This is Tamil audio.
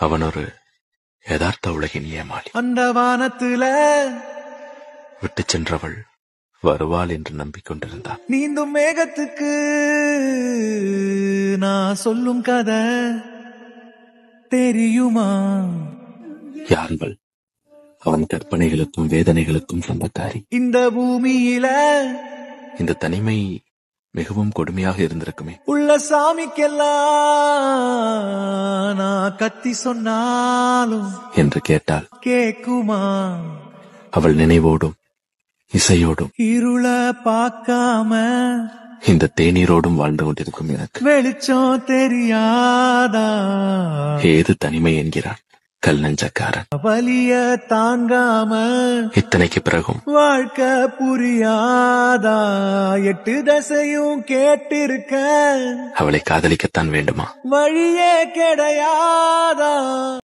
அவன் ஒரு யதார்த்த உலகின் ஏமாளி. அந்த வானத்துல விட்டு சென்றவள் வருவாள் என்று நம்பிக்கொண்டிருந்தான். நீந்தும் மேகத்துக்கு நான் சொல்லும் கதை தெரியுமா? யாருங்கள் அவன் கற்பனைகளுக்கும் வேதனைகளுக்கும் சொந்தக்காரி. இந்த பூமியில இந்த தனிமை மிகவும் கொடுமையாக இருந்திருக்குமே. உள்ள சாமிக்கெல்லாம் நான் கத்தி சொன்னாலும் என்று கேட்டாள். கேக்குமா? அவள் நினைவோடும் இசையோடும் இருள பார்க்காம இந்த தேநீரோடும் வாழ்ந்து கொண்டிருக்கும் எனக்கு வெளிச்சம் தெரியாதா? ஏது தனிமை என்கிறான் கல் நெஞ்சக்காரன். வலிய தாங்காம இத்தனைக்கு பிறகும் வாழ்க்கை புரியாதா? 8 தசையும் கேட்டிருக்க அவளை காதலிக்கத்தான் வேண்டுமா? வழியே கிடையாதா?